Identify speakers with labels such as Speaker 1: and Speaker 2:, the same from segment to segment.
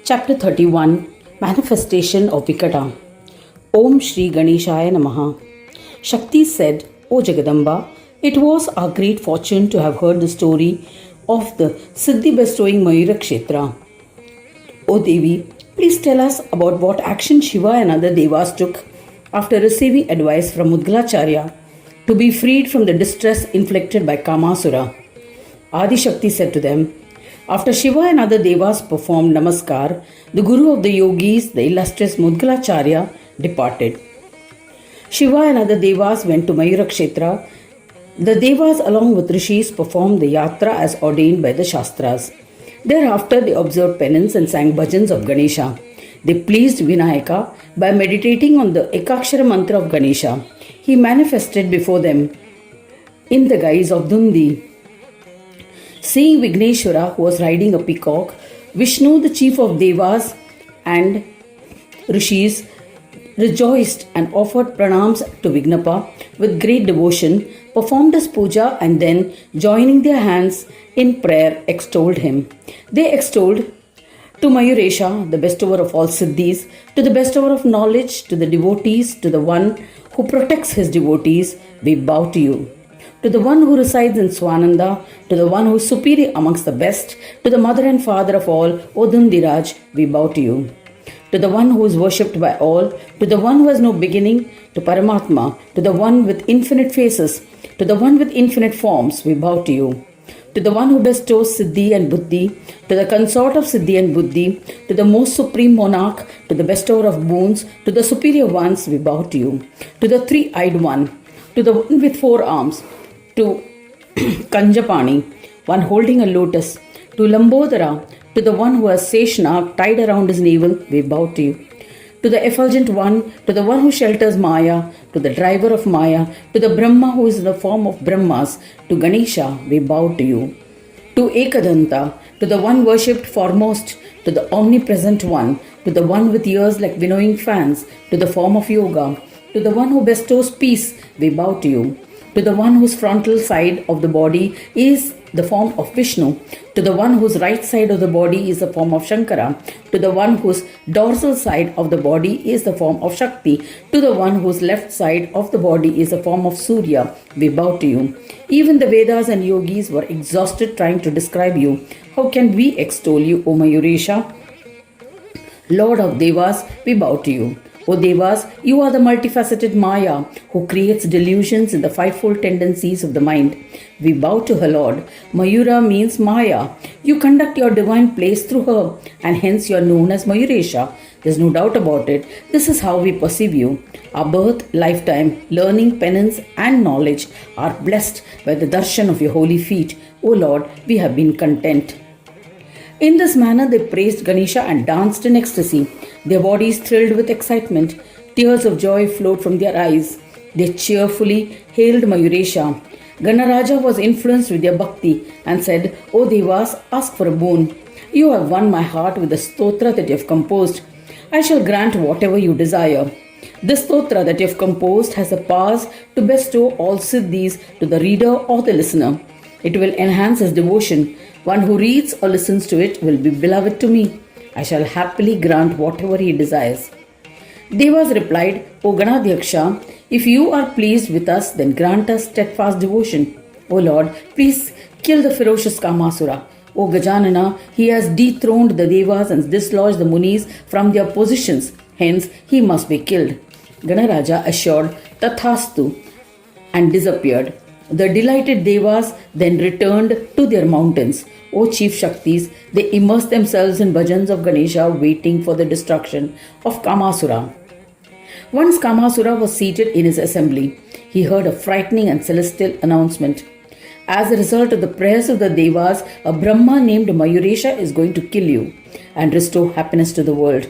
Speaker 1: Chapter 31 Manifestation of Vikata. Om Shri Ganeshaya Namaha. Shakti said, O Jagadamba, it was our great fortune to have heard the story of the Siddhi bestowing Mayura Kshetra. O Devi, please tell us about what action Shiva and other Devas took after receiving advice from Mudgalacharya to be freed from the distress inflicted by Kamasura. Adi Shakti said to them, after Shiva and other Devas performed Namaskar, the Guru of the Yogis, the illustrious Mudgalacharya, departed. Shiva and other Devas went to Mayura Kshetra. The Devas along with Rishis performed the Yatra as ordained by the Shastras. Thereafter they observed penance and sang bhajans of Ganesha. They pleased Vinayaka by meditating on the Ekakshara mantra of Ganesha. He manifested before them in the guise of Dundi. Seeing Vigneshwara, who was riding a peacock, Vishnu, the chief of Devas and Rishis, rejoiced and offered pranams to Vignapa with great devotion, performed his puja, and then, joining their hands in prayer, extolled him. They extolled to Mayuresha, the bestower of all siddhis, to the bestower of knowledge, to the devotees, to the one who protects his devotees, we bow to you. To the one who resides in Swananda, to the one who is superior amongst the best, to the mother and father of all, O Dundiraj, we bow to you. To the one who is worshipped by all, to the one who has no beginning, to Paramatma, to the one with infinite faces, to the one with infinite forms, we bow to you. To the one who bestows Siddhi and Buddhi, to the consort of Siddhi and Buddhi, to the most supreme monarch, to the bestower of boons, to the superior ones, we bow to you. To the three-eyed one, to the one with four arms, to Kanjapani, one holding a lotus, to Lambodara, to the one who has Seshnak tied around his navel, we bow to you. To the effulgent one, to the one who shelters Maya, to the driver of Maya, to the Brahma who is in the form of Brahmas, to Ganesha, we bow to you. To Ekadanta, to the one worshipped foremost, to the omnipresent one, to the one with ears like winnowing fans, to the form of Yoga, to the one who bestows peace, we bow to you. To the one whose frontal side of the body is the form of Vishnu, to the one whose right side of the body is the form of Shankara, to the one whose dorsal side of the body is the form of Shakti, to the one whose left side of the body is the form of Surya, we bow to you. Even the Vedas and yogis were exhausted trying to describe you. How can we extol you, O Mayuresha? Lord of Devas, we bow to you. O Devas, you are the multifaceted Maya who creates delusions in the fivefold tendencies of the mind. We bow to her, Lord. Mayura means Maya. You conduct your divine plays through her, and hence you are known as Mayuresha. There's no doubt about it. This is how we perceive you. Our birth, lifetime, learning, penance, and knowledge are blessed by the darshan of your holy feet. O Lord, we have been content. In this manner, they praised Ganesha and danced in ecstasy. Their bodies thrilled with excitement. Tears of joy flowed from their eyes. They cheerfully hailed Mayuresha. Ganaraja was influenced with their bhakti and said, O Devas, ask for a boon. You have won my heart with the stotra that you have composed. I shall grant whatever you desire. This stotra that you have composed has the powers to bestow all siddhis to the reader or the listener. It will enhance his devotion. One who reads or listens to it will be beloved to me. I shall happily grant whatever he desires. Devas replied, O Ganadhyaksha, if you are pleased with us, then grant us steadfast devotion. O Lord, please kill the ferocious Kamasura. O Gajanana, he has dethroned the Devas and dislodged the Munis from their positions. Hence, he must be killed. Ganaraja assured Tathastu and disappeared. The delighted Devas then returned to their mountains. O chief Shaktis, they immersed themselves in bhajans of Ganesha, waiting for the destruction of Kamasura. Once Kamasura was seated in his assembly, he heard a frightening and celestial announcement. As a result of the prayers of the Devas, a Brahma named Mayuresha is going to kill you and restore happiness to the world.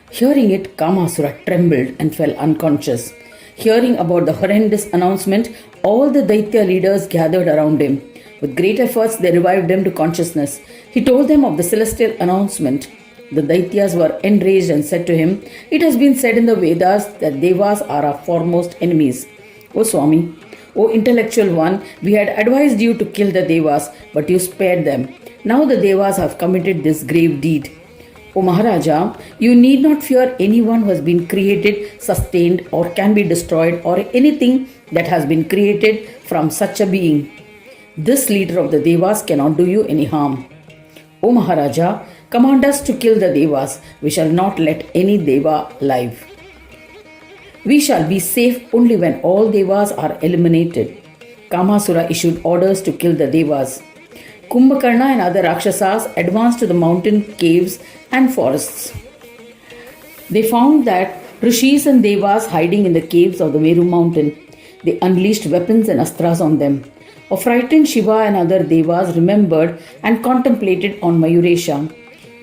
Speaker 1: Hearing it, Kamasura trembled and fell unconscious. Hearing about the horrendous announcement, all the Daitya leaders gathered around him. With great efforts, they revived him to consciousness. He told them of the celestial announcement. The Daityas were enraged and said to him, It has been said in the Vedas that Devas are our foremost enemies. O Swami, O intellectual one, we had advised you to kill the Devas, but you spared them. Now the Devas have committed this grave deed. O Maharaja, you need not fear anyone who has been created, sustained, or can be destroyed, or anything that has been created from such a being. This leader of the Devas cannot do you any harm. O Maharaja, command us to kill the Devas. We shall not let any Deva live. We shall be safe only when all Devas are eliminated. Kamasura issued orders to kill the Devas. Kumbhakarna and other Rakshasas advanced to the mountain caves and forests. They found that Rishis and Devas hiding in the caves of the Meru mountain. They unleashed weapons and astras on them. A frightened Shiva and other Devas remembered and contemplated on Mayuresha.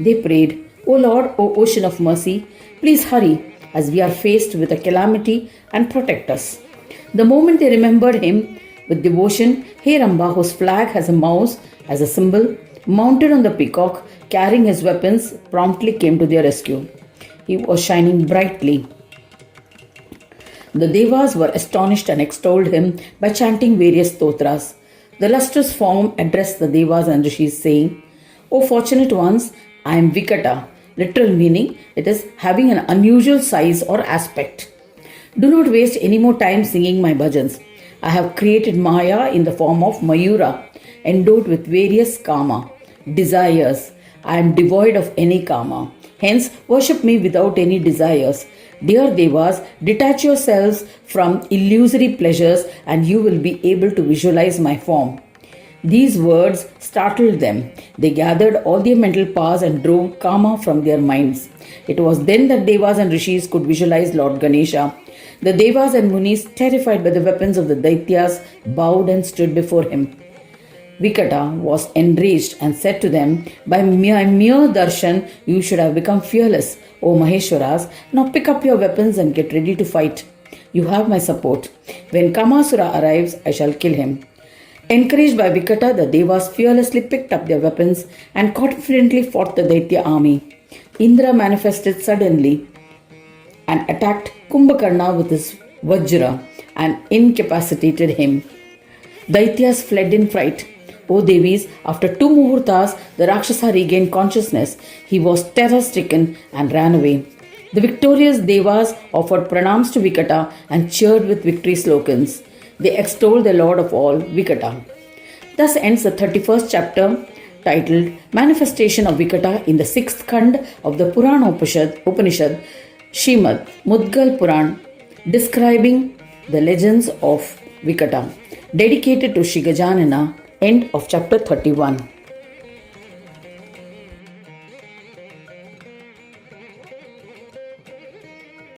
Speaker 1: They prayed, O Lord, O Ocean of Mercy, please hurry as we are faced with a calamity and protect us. The moment they remembered him with devotion, Heramba, whose flag has a mouse as a symbol, mounted on the peacock, carrying his weapons, promptly came to their rescue. He was shining brightly. The Devas were astonished and extolled him by chanting various stotras. The lustrous form addressed the Devas and Rishis, saying, O fortunate ones, I am Vikata, literal meaning it is having an unusual size or aspect. Do not waste any more time singing my bhajans. I have created Maya in the form of Mayura, endowed with various kama, desires. I am devoid of any kama. Hence, worship me without any desires. Dear Devas, detach yourselves from illusory pleasures and you will be able to visualize my form. These words startled them. They gathered all their mental powers and drove kama from their minds. It was then that Devas and Rishis could visualize Lord Ganesha. The Devas and Munis, terrified by the weapons of the Daityas, bowed and stood before him. Vikata was enraged and said to them, By mere darshan, you should have become fearless. O Maheshwaras, now pick up your weapons and get ready to fight. You have my support. When Kamasura arrives, I shall kill him. Encouraged by Vikata, the Devas fearlessly picked up their weapons and confidently fought the Daitya army. Indra manifested suddenly and attacked Kumbhakarna with his Vajra and incapacitated him. Daityas fled in fright. O Devis, after 2 muhurtas, the Rakshasa regained consciousness. He was terror-stricken and ran away. The victorious Devas offered pranams to Vikata and cheered with victory slogans. They extolled the Lord of all, Vikata. Thus ends the 31st chapter titled Manifestation of Vikata in the 6th Khand of the Purana Upanishad, Srimad Mudgal Puran, describing the legends of Vikata, dedicated to Shri Gajanana. End of chapter 31.